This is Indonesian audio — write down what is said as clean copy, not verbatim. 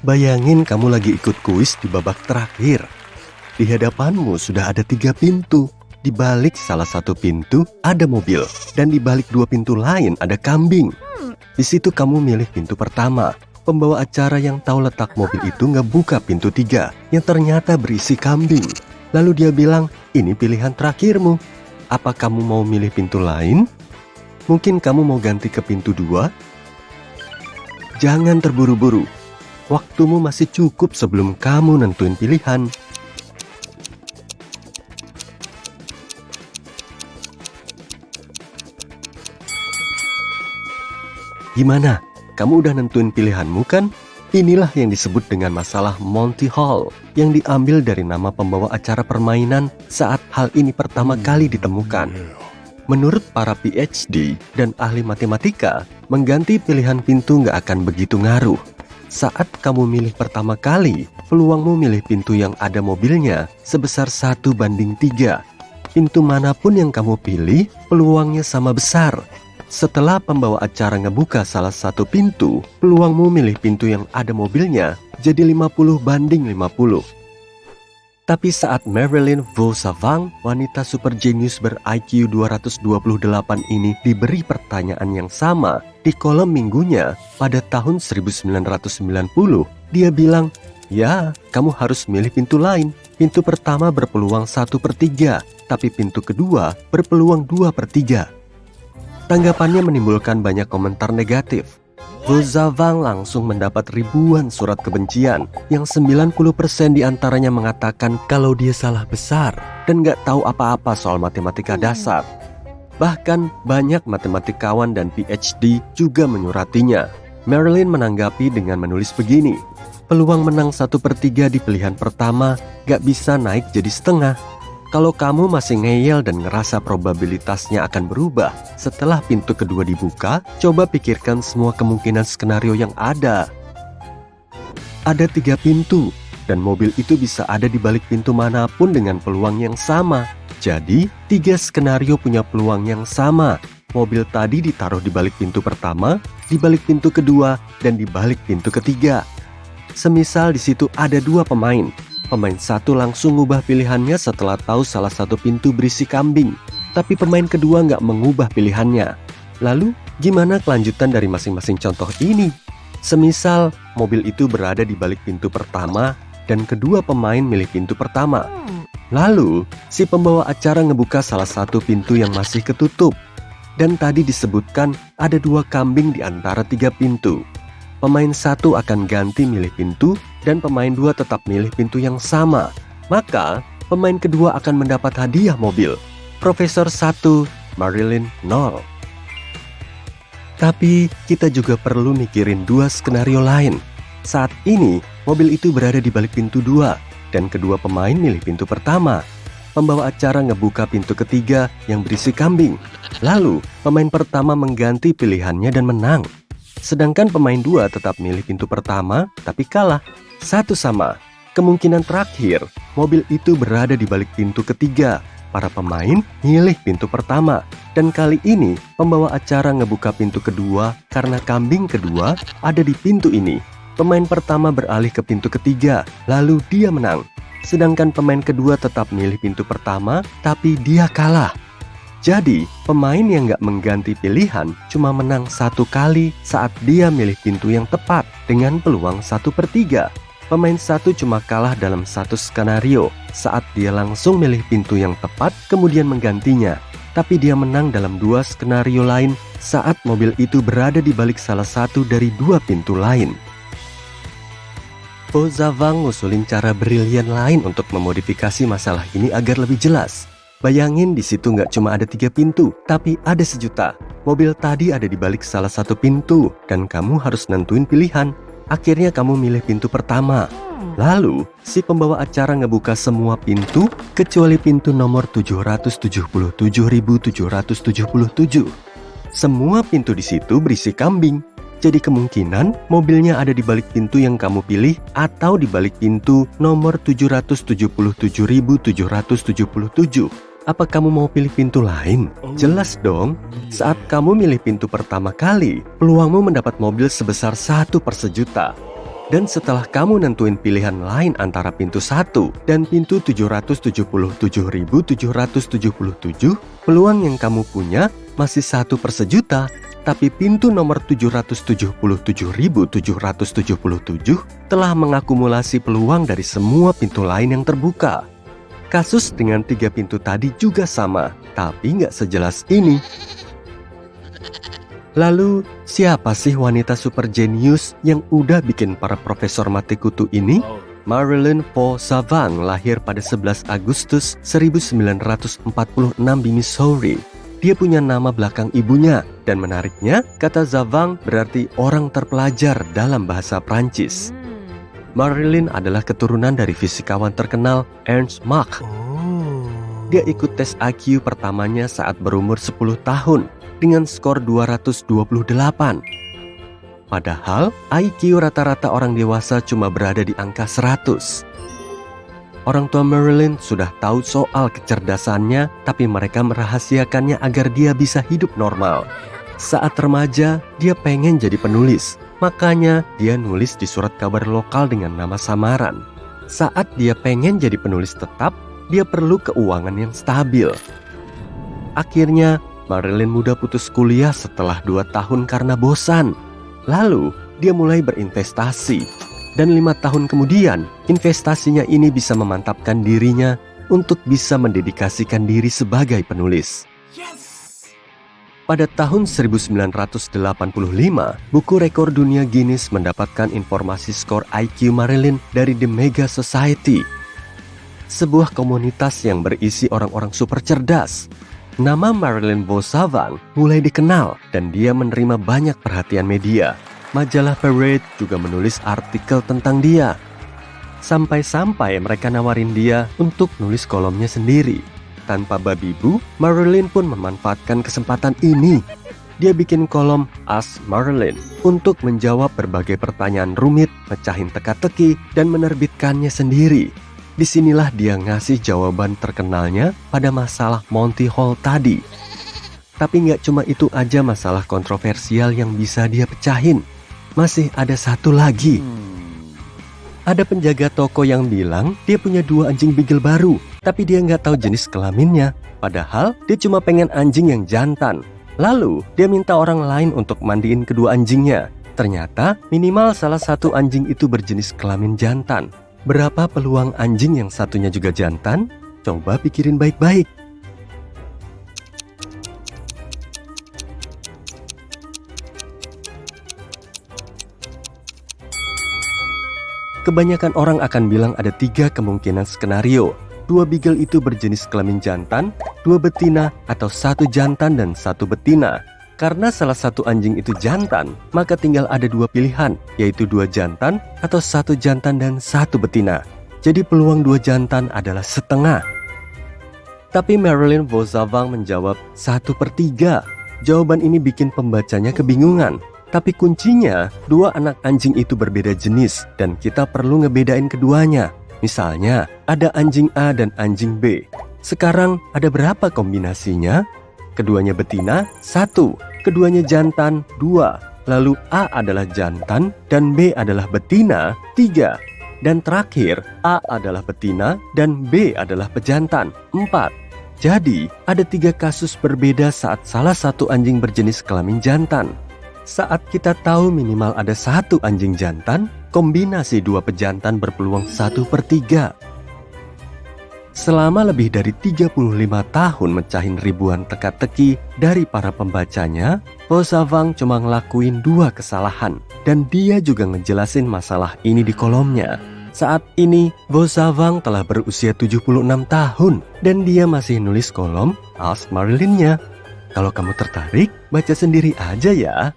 Bayangin kamu lagi ikut kuis di babak terakhir. Di hadapanmu sudah ada 3 pintu. Di balik salah satu pintu ada mobil, dan di balik 2 pintu lain ada kambing. Di situ kamu milih pintu pertama. Pembawa acara yang tahu letak mobil itu ngebuka pintu 3 yang ternyata berisi kambing. Lalu dia bilang, ini pilihan terakhirmu. Apa kamu mau milih pintu lain? Mungkin kamu mau ganti ke pintu 2? Jangan terburu-buru. Waktumu masih cukup sebelum kamu nentuin pilihan. Gimana? Kamu udah nentuin pilihanmu kan? Inilah yang disebut dengan masalah Monty Hall, yang diambil dari nama pembawa acara permainan saat hal ini pertama kali ditemukan. Menurut para PhD dan ahli matematika, mengganti pilihan pintu nggak akan begitu ngaruh. Saat kamu milih pertama kali, peluangmu milih pintu yang ada mobilnya sebesar 1:3. Pintu manapun yang kamu pilih, peluangnya sama besar. Setelah pembawa acara ngebuka salah satu pintu, peluangmu milih pintu yang ada mobilnya jadi 50:50. Tapi saat Marilyn Vosavang, wanita super jenius ber-IQ 228 ini diberi pertanyaan yang sama di kolom minggunya pada tahun 1990, dia bilang, ya, kamu harus milih pintu lain. Pintu pertama berpeluang 1/3, tapi pintu kedua berpeluang 2/3. Tanggapannya menimbulkan banyak komentar negatif. Vosavang langsung mendapat ribuan surat kebencian yang 90% diantaranya mengatakan kalau dia salah besar dan gak tahu apa-apa soal matematika dasar. Bahkan banyak matematikawan dan PhD juga menyuratinya. Marilyn menanggapi dengan menulis begini, peluang menang 1/3 di pilihan pertama gak bisa naik jadi setengah. Kalau kamu masih ngeyel dan ngerasa probabilitasnya akan berubah setelah pintu kedua dibuka, coba pikirkan semua kemungkinan skenario yang ada. Ada 3 pintu, dan mobil itu bisa ada di balik pintu manapun dengan peluang yang sama. Jadi, 3 skenario punya peluang yang sama. Mobil tadi ditaruh di balik pintu pertama, di balik pintu kedua, dan di balik pintu ketiga. Semisal di situ ada 2 pemain. Pemain satu langsung ngubah pilihannya setelah tahu salah satu pintu berisi kambing. Tapi pemain kedua nggak mengubah pilihannya. Lalu, gimana kelanjutan dari masing-masing contoh ini? Semisal, mobil itu berada di balik pintu pertama dan kedua pemain milih pintu pertama. Lalu, si pembawa acara ngebuka salah satu pintu yang masih ketutup. Dan tadi disebutkan ada 2 kambing di antara 3 pintu. Pemain satu akan ganti milih pintu dan pemain 2 tetap milih pintu yang sama. Maka, pemain kedua akan mendapat hadiah mobil. Profesor 1, Marilyn 0. Tapi, kita juga perlu mikirin 2 skenario lain. Saat ini, mobil itu berada di balik pintu 2 dan kedua pemain milih pintu pertama. Pembawa acara ngebuka pintu ketiga yang berisi kambing. Lalu, pemain pertama mengganti pilihannya dan menang. Sedangkan pemain 2 tetap milih pintu pertama, tapi kalah. 1 sama. Kemungkinan terakhir, mobil itu berada di balik pintu ketiga. Para pemain milih pintu pertama. Dan kali ini, pembawa acara ngebuka pintu kedua karena kambing kedua ada di pintu ini. Pemain pertama beralih ke pintu ketiga, lalu dia menang. Sedangkan pemain kedua tetap milih pintu pertama, tapi dia kalah. Jadi, pemain yang nggak mengganti pilihan cuma menang 1 kali saat dia milih pintu yang tepat dengan peluang 1/3. Pemain satu cuma kalah dalam 1 skenario saat dia langsung milih pintu yang tepat kemudian menggantinya. Tapi dia menang dalam 2 skenario lain saat mobil itu berada di balik salah satu dari 2 pintu lain. Vosavang ngusulin cara brilian lain untuk memodifikasi masalah ini agar lebih jelas. Bayangin di situ nggak cuma ada 3 pintu, tapi ada 1 juta. Mobil tadi ada di balik salah satu pintu, dan kamu harus nentuin pilihan. Akhirnya kamu milih pintu pertama. Lalu, si pembawa acara ngebuka semua pintu, kecuali pintu nomor 777.777. Semua pintu di situ berisi kambing. Jadi kemungkinan mobilnya ada di balik pintu yang kamu pilih atau di balik pintu nomor 777.777. Apa kamu mau pilih pintu lain? Jelas dong, saat kamu milih pintu pertama kali, peluangmu mendapat mobil sebesar 1/1 juta. Dan setelah kamu nentuin pilihan lain antara pintu 1 dan pintu 777.777, peluang yang kamu punya masih 1 per sejuta, tapi pintu nomor 777.777 telah mengakumulasi peluang dari semua pintu lain yang terbuka. Kasus dengan 3 pintu tadi juga sama, tapi nggak sejelas ini. Lalu, siapa sih wanita super jenius yang udah bikin para profesor mati kutu ini? Marilyn Vo Savang lahir pada 11 Agustus 1946 di Missouri. Dia punya nama belakang ibunya, dan menariknya, kata Zavang berarti orang terpelajar dalam bahasa Prancis. Marilyn adalah keturunan dari fisikawan terkenal Ernst Mach. Dia ikut tes IQ pertamanya saat berumur 10 tahun. Dengan skor 228. Padahal IQ rata-rata orang dewasa cuma berada di angka 100. Orang tua Marilyn sudah tahu soal kecerdasannya, tapi mereka merahasiakannya agar dia bisa hidup normal. Saat remaja, dia pengen jadi penulis. Makanya dia nulis di surat kabar lokal dengan nama samaran. Saat dia pengen jadi penulis tetap, dia perlu keuangan yang stabil. Akhirnya, Marilyn muda putus kuliah setelah 2 tahun karena bosan. Lalu, dia mulai berinvestasi. Dan 5 tahun kemudian, investasinya ini bisa memantapkan dirinya untuk bisa mendedikasikan diri sebagai penulis. Pada tahun 1985, buku rekor dunia Guinness mendapatkan informasi skor IQ Marilyn dari The Mega Society, sebuah komunitas yang berisi orang-orang super cerdas. Nama Marilyn Vo Savang mulai dikenal dan dia menerima banyak perhatian media. Majalah Parade juga menulis artikel tentang dia. Sampai-sampai mereka nawarin dia untuk nulis kolomnya sendiri. Tanpa babi bu, Marilyn pun memanfaatkan kesempatan ini. Dia bikin kolom Ask Marilyn untuk menjawab berbagai pertanyaan rumit, mecahin teka-teki, dan menerbitkannya sendiri. Disinilah dia ngasih jawaban terkenalnya pada masalah Monty Hall tadi. Tapi nggak cuma itu aja masalah kontroversial yang bisa dia pecahin. Masih ada satu lagi. Ada penjaga toko yang bilang dia punya 2 anjing beagle baru, tapi dia nggak tahu jenis kelaminnya. Padahal dia cuma pengen anjing yang jantan. Lalu dia minta orang lain untuk mandiin kedua anjingnya. Ternyata minimal salah satu anjing itu berjenis kelamin jantan. Berapa peluang anjing yang satunya juga jantan? Coba pikirin baik-baik. Kebanyakan orang akan bilang ada 3 kemungkinan skenario. 2 beagle itu berjenis kelamin jantan, 2 betina, atau 1 jantan dan 1 betina. Karena salah satu anjing itu jantan, maka tinggal ada 2 pilihan, yaitu 2 jantan atau 1 jantan dan 1 betina. Jadi peluang 2 jantan adalah setengah. Tapi Marilyn Vo Savang menjawab 1/3. Jawaban ini bikin pembacanya kebingungan. Tapi kuncinya, 2 anak anjing itu berbeda jenis dan kita perlu ngebedain keduanya. Misalnya, ada anjing A dan anjing B. Sekarang ada berapa kombinasinya? Keduanya betina, 1. Keduanya jantan, 2. Lalu A adalah jantan dan B adalah betina, 3. Dan terakhir, A adalah betina dan B adalah pejantan, 4. Jadi, ada 3 kasus berbeda saat salah satu anjing berjenis kelamin jantan. Saat kita tahu minimal ada 1 anjing jantan, kombinasi 2 pejantan berpeluang 1/3. Selama lebih dari 35 tahun mecahin ribuan teka-teki dari para pembacanya, Vo Savang cuma ngelakuin 2 kesalahan. Dan dia juga ngejelasin masalah ini di kolomnya. Saat ini, Vo Savang telah berusia 76 tahun dan dia masih nulis kolom Ask Marilyn-nya. Kalau kamu tertarik, baca sendiri aja ya.